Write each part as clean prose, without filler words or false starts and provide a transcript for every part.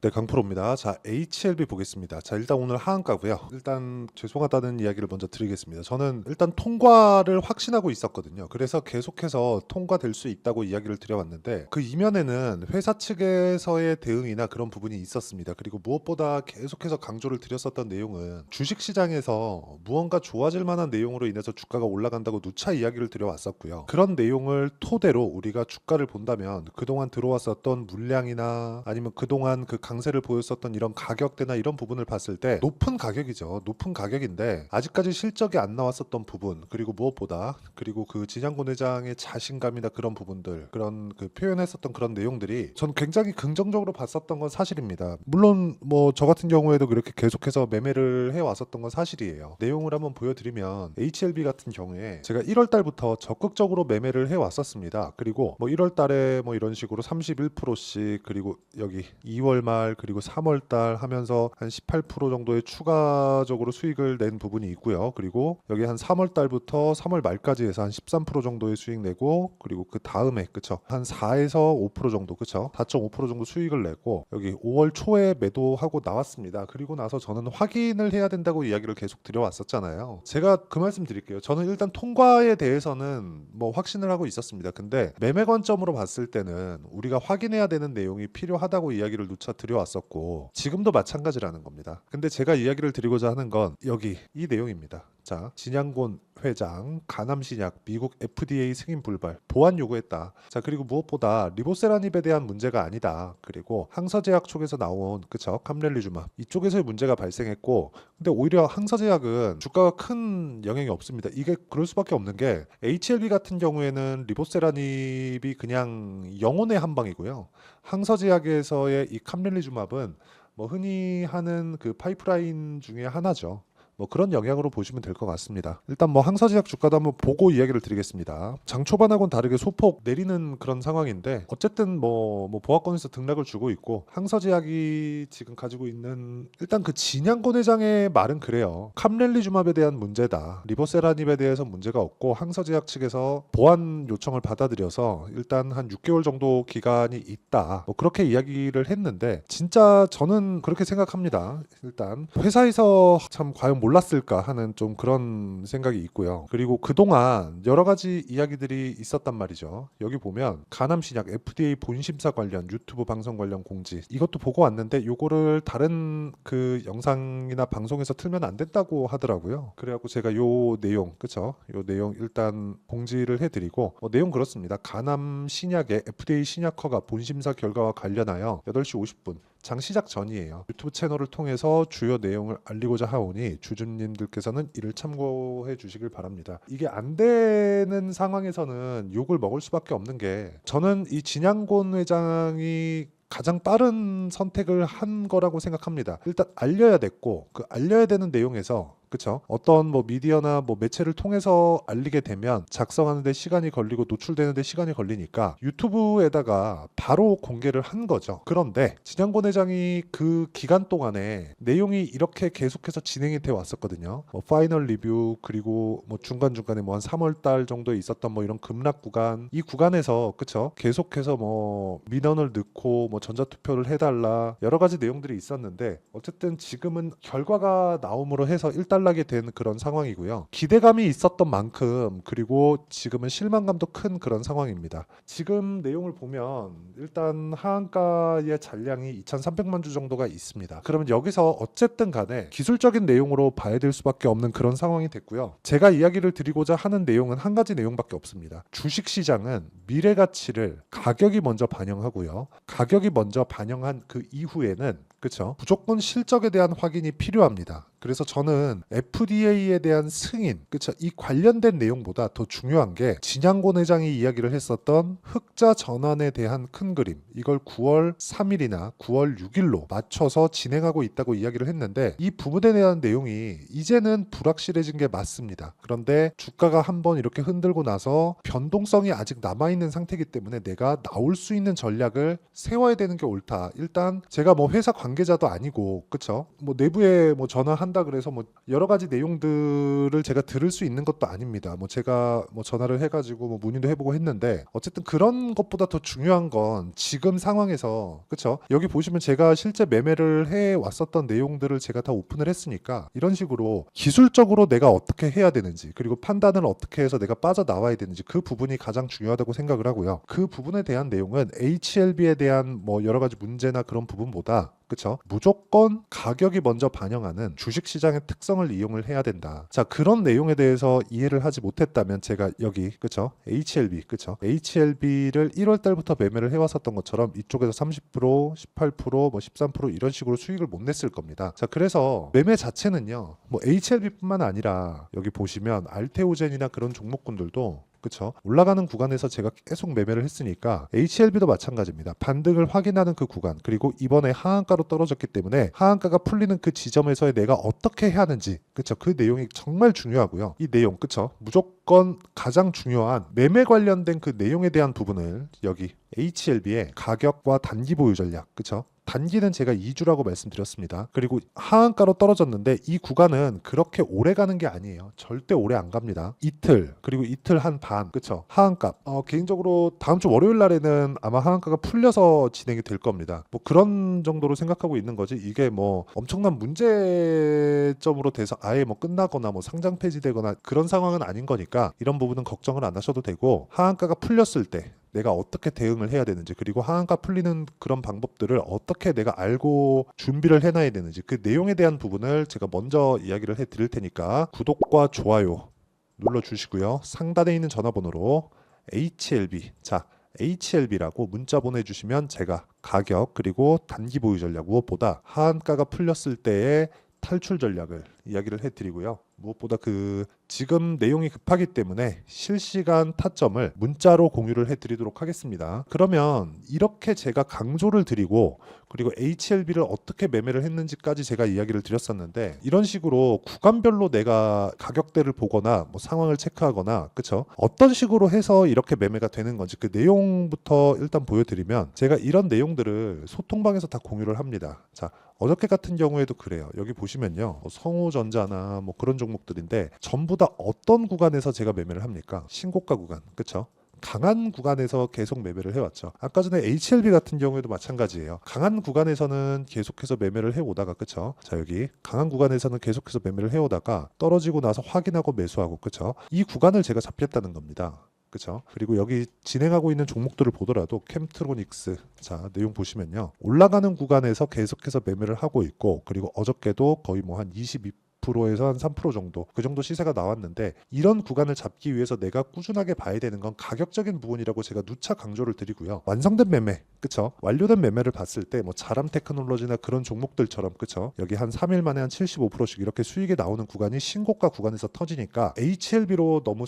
네, 강프로입니다. 자, HLB 보겠습니다. 자, 일단 오늘 하한가고요. 일단 죄송하다는 이야기를 먼저 드리겠습니다. 저는 일단 통과를 확신하고 있었거든요. 그래서 계속해서 통과될 수 있다고 이야기를 드려왔는데 그 이면에는 회사 측에서의 대응이나 그런 부분이 있었습니다. 그리고 무엇보다 계속해서 강조를 드렸었던 내용은 주식시장에서 무언가 좋아질 만한 내용으로 인해서 주가가 올라간다고 누차 이야기를 드려왔었고요. 그런 내용을 토대로 우리가 주가를 본다면 그동안 들어왔었던 물량이나 아니면 그동안 그 강세를 보였었던 이런 가격대나 이런 부분을 봤을 때 높은 가격이죠. 높은 가격인데 아직까지 실적이 안 나왔었던 부분, 그리고 무엇보다 그리고 그 진양곤 회장의 자신감이나 그런 부분들, 그런 그 표현했었던 그런 내용들이 전 굉장히 긍정적으로 봤었던 건 사실입니다. 물론 뭐 저 같은 경우에도 그렇게 계속해서 매매를 해왔었던 건 사실이에요. 내용을 한번 보여드리면 HLB 같은 경우에 제가 1월 달부터 적극적으로 매매를 해왔었습니다. 그리고 뭐 1월 달에 뭐 이런 식으로 31%씩, 그리고 여기 2월 말 그리고 3월 달 하면서 한 18% 정도의 추가적으로 수익을 낸 부분이 있고요. 그리고 여기 한 3월 달부터 3월 말까지 해서 한 13% 정도의 수익 내고, 그리고 그 다음에 그쵸, 한 4에서 5% 정도, 그쵸, 4.5% 정도 수익을 내고 여기 5월 초에 매도하고 나왔습니다. 그리고 나서 저는 확인을 해야 된다고 이야기를 계속 드려왔었잖아요. 제가 그 말씀 드릴게요. 저는 일단 통과에 대해서는 뭐 확신을 하고 있었습니다. 근데 매매 관점으로 봤을 때는 우리가 확인해야 되는 내용이 필요하다고 이야기를 누차 드려왔었고 지금도 마찬가지라는 겁니다. 근데 제가 이야기를 드리고자 하는 건 여기 이 내용입니다. 자, 진양곤 회장 간암신약 미국 FDA 승인 불발 보완 요구했다. 자, 그리고 무엇보다 리보세라닙에 대한 문제가 아니다. 그리고 항서제약 쪽에서 나온 그쵸, 캄렐리주마 이쪽에서의 문제가 발생했고, 근데 오히려 항서제약은 주가가 큰 영향이 없습니다. 이게 그럴 수밖에 없는 게 HLB 같은 경우에는 리보세라닙이 그냥 영혼의 한방이고요. 항서제약에서의 이 캄렐리주마은 뭐 흔히 하는 그 파이프라인 중에 하나죠. 뭐 그런 영향으로 보시면 될 것 같습니다. 일단 뭐 항서제약 주가도 한번 보고 이야기를 드리겠습니다. 장 초반하고는 다르게 소폭 내리는 그런 상황인데 어쨌든 뭐 보합권에서 등락을 주고 있고, 항서제약이 지금 가지고 있는 일단 그 진양곤 회장의 말은 그래요. 캄렐리주맙에 대한 문제다. 리보세라닙에 대해서 문제가 없고 항서제약 측에서 보완 요청을 받아들여서 일단 한 6개월 정도 기간이 있다. 뭐 그렇게 이야기를 했는데 진짜 저는 그렇게 생각합니다. 일단 회사에서 참 과연 몰랐을까 하는 좀 그런 생각이 있고요. 그리고 그동안 여러 가지 이야기들이 있었단 말이죠. 여기 보면 간암신약 FDA 본심사 관련 유튜브 방송 관련 공지 이것도 보고 왔는데 요거를 다른 그 영상이나 방송에서 틀면 안 된다고 하더라고요. 그래갖고 제가 요 내용, 그쵸, 요 내용 일단 공지를 해드리고 내용 그렇습니다. 간암신약의 FDA 신약허가 본심사 결과와 관련하여 8시 50분 장 시작 전이에요. 유튜브 채널을 통해서 주요 내용을 알리고자 하오니 주주님들께서는 이를 참고해 주시길 바랍니다. 이게 안 되는 상황에서는 욕을 먹을 수밖에 없는 게, 저는 이 진양곤 회장이 가장 빠른 선택을 한 거라고 생각합니다. 일단 알려야 됐고, 그 알려야 되는 내용에서 그쵸, 어떤 뭐 미디어나 뭐 매체를 통해서 알리게 되면 작성하는데 시간이 걸리고 노출되는데 시간이 걸리니까 유튜브에다가 바로 공개를 한 거죠. 그런데 진양곤 회장이 그 기간 동안에 내용이 이렇게 계속해서 진행이 돼 왔었거든요. 뭐 파이널 리뷰, 그리고 뭐 중간중간에 뭐 한 3월 달 정도에 있었던 뭐 이런 급락 구간, 이 구간에서 그쵸, 계속해서 뭐 민원을 넣고 뭐 전자투표를 해달라 여러 가지 내용들이 있었는데, 어쨌든 지금은 결과가 나옴으로 해서 일단락이 된 그런 상황이고요. 기대감이 있었던 만큼, 그리고 지금은 실망감도 큰 그런 상황입니다. 지금 내용을 보면 일단 하한가의 잔량이 2,300만 주 정도가 있습니다. 그러면 여기서 어쨌든 간에 기술적인 내용으로 봐야 될 수밖에 없는 그런 상황이 됐고요. 제가 이야기를 드리고자 하는 내용은 한 가지 내용밖에 없습니다. 주식시장은 미래 가치를 가격이 먼저 반영하고요. 가격이 먼저 반영한 그 이후에는 그쵸, 무조건 실적에 대한 확인이 필요합니다. 그래서 저는 FDA에 대한 승인, 그쵸, 이 관련된 내용보다 더 중요한 게 진양곤 회장이 이야기를 했었던 흑자 전환에 대한 큰 그림, 이걸 9월 3일이나 9월 6일로 맞춰서 진행하고 있다고 이야기를 했는데, 이 부분에 대한 내용이 이제는 불확실해진 게 맞습니다. 그런데 주가가 한번 이렇게 흔들고 나서 변동성이 아직 남아있는 상태이기 때문에 내가 나올 수 있는 전략을 세워야 되는 게 옳다. 일단 제가 뭐 회사 관계 관계자도 아니고 그쵸? 뭐 내부에 뭐 전화한다 그래서 뭐 여러 가지 내용들을 제가 들을 수 있는 것도 아닙니다. 뭐 제가 뭐 전화를 해가지고 뭐 문의도 해보고 했는데 어쨌든 그런 것보다 더 중요한 건 지금 상황에서 그쵸? 여기 보시면 제가 실제 매매를 해 왔었던 내용들을 제가 다 오픈을 했으니까 이런 식으로 기술적으로 내가 어떻게 해야 되는지 그리고 판단을 어떻게 해서 내가 빠져나와야 되는지 그 부분이 가장 중요하다고 생각을 하고요. 그 부분에 대한 내용은 HLB에 대한 뭐 여러 가지 문제나 그런 부분보다 그쵸? 무조건 가격이 먼저 반영하는 주식시장의 특성을 이용을 해야 된다. 자, 그런 내용에 대해서 이해를 하지 못했다면 제가 여기 그쵸? HLB 그쵸? HLB를 1월 달부터 매매를 해왔었던 것처럼 이쪽에서 30%, 18%, 뭐 13% 이런 식으로 수익을 못 냈을 겁니다. 자, 그래서 매매 자체는요. 뭐 HLB뿐만 아니라 여기 보시면 알테오젠이나 그런 종목군들도 그쵸? 올라가는 구간에서 제가 계속 매매를 했으니까 HLB도 마찬가지입니다. 반등을 확인하는 그 구간 그리고 이번에 하한가로 떨어졌기 때문에 하한가가 풀리는 그 지점에서의 내가 어떻게 해야 하는지 그쵸? 그 내용이 정말 중요하고요. 이 내용 그쵸? 무조건 가장 중요한 매매 관련된 그 내용에 대한 부분을 여기 HLB의 가격과 단기 보유 전략 그쵸? 단기는 제가 2주라고 말씀드렸습니다. 그리고 하한가로 떨어졌는데 이 구간은 그렇게 오래 가는 게 아니에요. 절대 오래 안 갑니다. 이틀 그리고 이틀 한 반 그쵸? 하한가 개인적으로 다음 주 월요일 날에는 아마 하한가가 풀려서 진행이 될 겁니다. 뭐 그런 정도로 생각하고 있는 거지 이게 뭐 엄청난 문제점으로 돼서 아예 뭐 끝나거나 뭐 상장 폐지되거나 그런 상황은 아닌 거니까 이런 부분은 걱정을 안 하셔도 되고 하한가가 풀렸을 때 내가 어떻게 대응을 해야 되는지 그리고 하한가 풀리는 그런 방법들을 어떻게 내가 알고 준비를 해놔야 되는지 그 내용에 대한 부분을 제가 먼저 이야기를 해드릴 테니까 구독과 좋아요 눌러주시고요. 상단에 있는 전화번호로 HLB 자 HLB라고 문자 보내주시면 제가 가격 그리고 단기 보유 전략 무엇보다 하한가가 풀렸을 때의 탈출 전략을 이야기를 해드리고요. 무엇보다 그 지금 내용이 급하기 때문에 실시간 타점을 문자로 공유를 해드리도록 하겠습니다. 그러면 이렇게 제가 강조를 드리고 그리고 HLB를 어떻게 매매를 했는지까지 제가 이야기를 드렸었는데 이런 식으로 구간별로 내가 가격대를 보거나 뭐 상황을 체크하거나 그쵸? 어떤 식으로 해서 이렇게 매매가 되는 건지 그 내용부터 일단 보여드리면 제가 이런 내용들을 소통방에서 다 공유를 합니다. 자, 어저께 같은 경우에도 그래요. 여기 보시면요. 성우전자나 뭐 그런 종목들인데 전부 다 어떤 구간에서 제가 매매를 합니까? 신고가 구간. 그쵸? 강한 구간에서 계속 매매를 해왔죠. 아까 전에 HLB 같은 경우에도 마찬가지예요. 강한 구간에서는 계속해서 매매를 해오다가 그쵸? 자 여기 강한 구간에서는 계속해서 매매를 해오다가 떨어지고 나서 확인하고 매수하고 그쵸? 이 구간을 제가 잡겠다는 겁니다. 그쵸? 그리고 여기 진행하고 있는 종목들을 보더라도 캠트로닉스 자 내용 보시면요 올라가는 구간에서 계속해서 매매를 하고 있고 그리고 어저께도 거의 뭐 한 22%에서 한 3% 정도 그 정도 시세가 나왔는데 이런 구간을 잡기 위해서 내가 꾸준하게 봐야 되는 건 가격적인 부분이라고 제가 누차 강조를 드리고요. 완성된 매매 그쵸? 완료된 매매를 봤을 때 뭐 자람 테크놀로지나 그런 종목들처럼 그쵸? 여기 한 3일 만에 한 75%씩 이렇게 수익이 나오는 구간이 신고가 구간에서 터지니까 HLB로 너무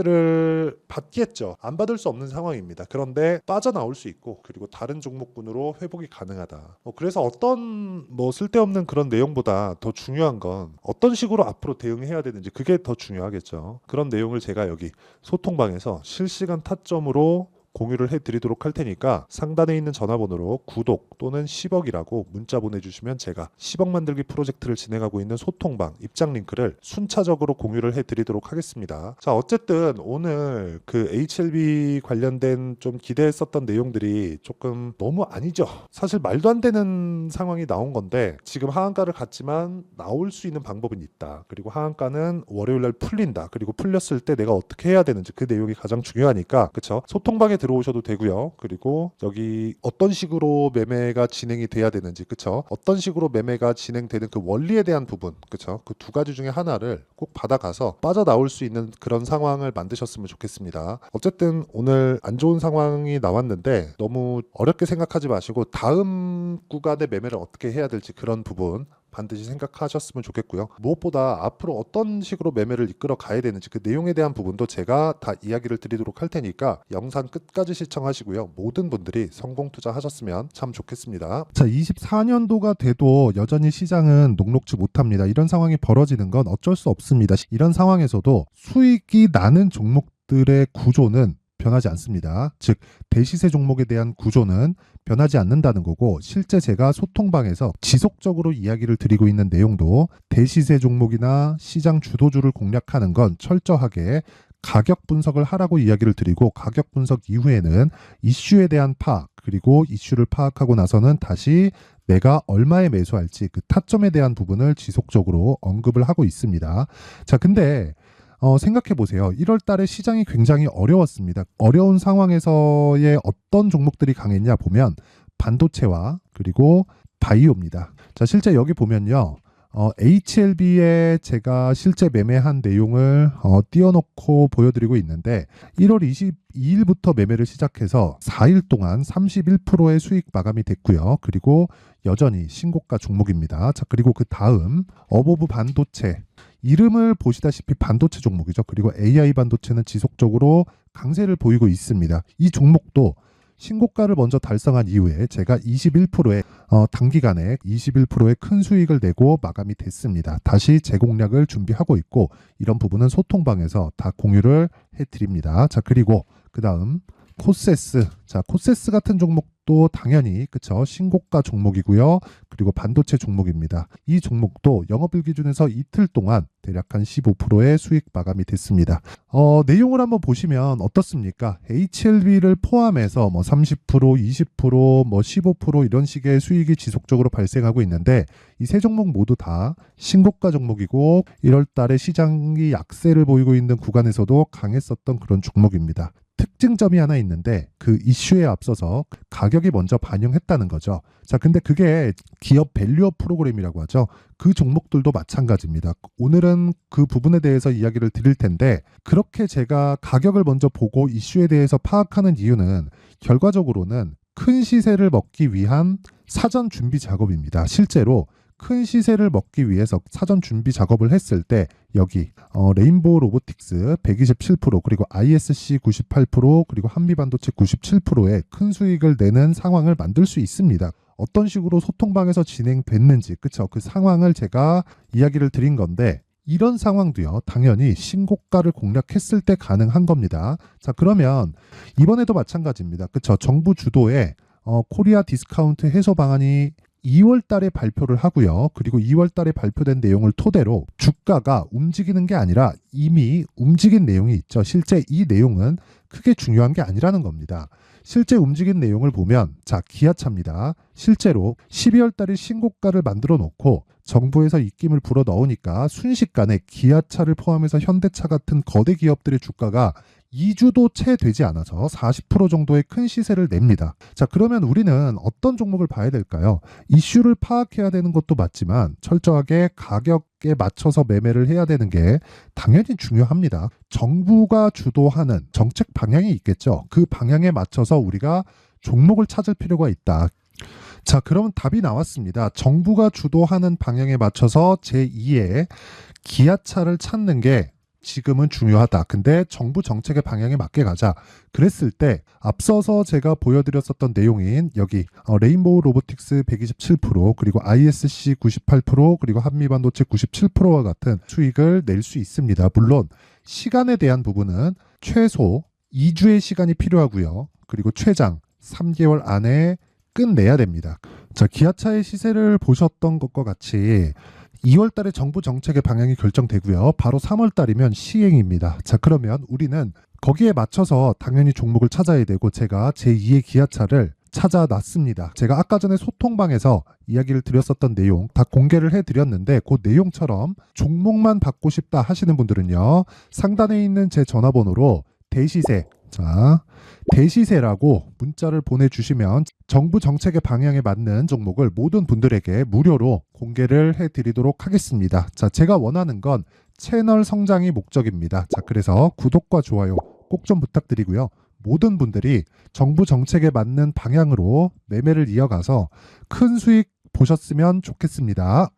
스트레스를 받겠죠. 안 받을 수 없는 상황입니다. 그런데 빠져나올 수 있고 그리고 다른 종목군으로 회복이 가능하다. 그래서 어떤 뭐 쓸데없는 그런 내용보다 더 중요한 건 어떤 식으로 앞으로 대응해야 되는지 그게 더 중요하겠죠. 그런 내용을 제가 여기 소통방에서 실시간 타점으로 공유를 해드리도록 할 테니까 상단에 있는 전화번호로 구독 또는 10억이라고 문자 보내주시면 제가 10억 만들기 프로젝트를 진행하고 있는 소통방 입장 링크를 순차적으로 공유를 해드리도록 하겠습니다. 자 어쨌든 오늘 그 HLB 관련된 좀 기대했었던 내용들이 조금 너무 아니죠. 사실 말도 안 되는 상황이 나온 건데 지금 하한가를 갔지만 나올 수 있는 방법은 있다. 그리고 하한가는 월요일날 풀린다. 그리고 풀렸을 때 내가 어떻게 해야 되는지 그 내용이 가장 중요하니까 그쵸? 소통방에 들어오셔도 되고요. 그리고 여기 어떤 식으로 매매가 진행이 돼야 되는지 그쵸? 어떤 식으로 매매가 진행되는 그 원리에 대한 부분 그쵸? 그 두 가지 중에 하나를 꼭 받아가서 빠져나올 수 있는 그런 상황을 만드셨으면 좋겠습니다. 어쨌든 오늘 안 좋은 상황이 나왔는데 너무 어렵게 생각하지 마시고 다음 구간의 매매를 어떻게 해야 될지 그런 부분 반드시 생각하셨으면 좋겠고요. 무엇보다 앞으로 어떤 식으로 매매를 이끌어 가야 되는지 그 내용에 대한 부분도 제가 다 이야기를 드리도록 할 테니까 영상 끝까지 시청하시고요. 모든 분들이 성공 투자하셨으면 참 좋겠습니다. 자, 24년도가 돼도 여전히 시장은 녹록지 못합니다. 이런 상황이 벌어지는 건 어쩔 수 없습니다. 이런 상황에서도 수익이 나는 종목들의 구조는 변하지 않습니다. 즉 대시세 종목에 대한 구조는 변하지 않는다는 거고, 실제 제가 소통방에서 지속적으로 이야기를 드리고 있는 내용도 대시세 종목이나 시장 주도주를 공략하는 건 철저하게 가격 분석을 하라고 이야기를 드리고, 가격 분석 이후에는 이슈에 대한 파악, 그리고 이슈를 파악하고 나서는 다시 내가 얼마에 매수할지 그 타점에 대한 부분을 지속적으로 언급을 하고 있습니다. 자, 근데 생각해 보세요. 1월 달에 시장이 굉장히 어려웠습니다. 어려운 상황에서의 어떤 종목들이 강했냐 보면 반도체와 그리고 바이오입니다. 자, 실제 여기 보면요. HLB에 제가 실제 매매한 내용을 띄워놓고 보여드리고 있는데, 1월 22일부터 매매를 시작해서 4일 동안 31%의 수익 마감이 됐고요. 그리고 여전히 신고가 종목입니다. 자, 그리고 그 다음 어보브 반도체, 이름을 보시다시피 반도체 종목이죠. 그리고 AI 반도체는 지속적으로 강세를 보이고 있습니다. 이 종목도 신고가를 먼저 달성한 이후에 제가 21%의 단기간에 21%의 큰 수익을 내고 마감이 됐습니다. 다시 재공략을 준비하고 있고, 이런 부분은 소통방에서 다 공유를 해드립니다. 자, 그리고 그 다음 코세스. 자, 코세스 같은 종목도 당연히 그쵸, 신고가 종목이고요. 그리고 반도체 종목입니다. 이 종목도 영업일 기준에서 이틀 동안 대략 한 15%의 수익 마감이 됐습니다. 내용을 한번 보시면 어떻습니까? HLB를 포함해서 뭐 30%, 20%, 뭐 15% 이런 식의 수익이 지속적으로 발생하고 있는데, 이 세 종목 모두 다 신고가 종목이고 1월 달에 시장이 약세를 보이고 있는 구간에서도 강했었던 그런 종목입니다. 특징점이 하나 있는데, 그 이슈에 앞서서 가격이 먼저 반영했다는 거죠. 자, 근데 그게 기업 밸류업 프로그램이라고 하죠. 그 종목들도 마찬가지입니다. 오늘은 그 부분에 대해서 이야기를 드릴 텐데, 그렇게 제가 가격을 먼저 보고 이슈에 대해서 파악하는 이유는 결과적으로는 큰 시세를 먹기 위한 사전 준비 작업입니다. 실제로 큰 시세를 먹기 위해서 사전 준비 작업을 했을 때 여기 레인보우 로보틱스 127%, 그리고 ISC 98%, 그리고 한미반도체 97%의 큰 수익을 내는 상황을 만들 수 있습니다. 어떤 식으로 소통방에서 진행됐는지, 그쵸? 그 상황을 제가 이야기를 드린 건데, 이런 상황도요, 당연히 신고가를 공략했을 때 가능한 겁니다. 자, 그러면 이번에도 마찬가지입니다. 그쵸? 정부 주도의 코리아 디스카운트 해소 방안이 2월 달에 발표를 하고요. 그리고 2월 달에 발표된 내용을 토대로 주가가 움직이는 게 아니라 이미 움직인 내용이 있죠. 실제 이 내용은 크게 중요한 게 아니라는 겁니다. 실제 움직인 내용을 보면, 자, 기아차입니다. 실제로 12월 달에 신고가를 만들어 놓고 정부에서 입김을 불어 넣으니까 순식간에 기아차를 포함해서 현대차 같은 거대 기업들의 주가가 2주도 채 되지 않아서 40% 정도의 큰 시세를 냅니다. 자, 그러면 우리는 어떤 종목을 봐야 될까요? 이슈를 파악해야 되는 것도 맞지만 철저하게 가격에 맞춰서 매매를 해야 되는 게 당연히 중요합니다. 정부가 주도하는 정책 방향이 있겠죠. 그 방향에 맞춰서 우리가 종목을 찾을 필요가 있다. 자, 그러면 답이 나왔습니다. 정부가 주도하는 방향에 맞춰서 제2의 기아차를 찾는 게 지금은 중요하다. 근데 정부 정책의 방향에 맞게 가자. 그랬을 때 앞서서 제가 보여드렸었던 내용인 여기 레인보우 로보틱스 127%, 그리고 ISC 98%, 그리고 한미반도체 97%와 같은 수익을 낼 수 있습니다. 물론 시간에 대한 부분은 최소 2주의 시간이 필요하고요. 그리고 최장 3개월 안에 끝내야 됩니다. 자, 기아차의 시세를 보셨던 것과 같이 2월 달에 정부 정책의 방향이 결정되고요. 바로 3월 달이면 시행입니다. 자, 그러면 우리는 거기에 맞춰서 당연히 종목을 찾아야 되고, 제가 제2의 기아차를 찾아놨습니다. 제가 아까 전에 소통방에서 이야기를 드렸었던 내용 다 공개를 해드렸는데, 그 내용처럼 종목만 받고 싶다 하시는 분들은요, 상단에 있는 제 전화번호로 대시세, 자, 대시세라고 문자를 보내주시면 정부 정책의 방향에 맞는 종목을 모든 분들에게 무료로 공개를 해드리도록 하겠습니다. 자, 제가 원하는 건 채널 성장이 목적입니다. 자, 그래서 구독과 좋아요 꼭 좀 부탁드리고요. 모든 분들이 정부 정책에 맞는 방향으로 매매를 이어가서 큰 수익 보셨으면 좋겠습니다.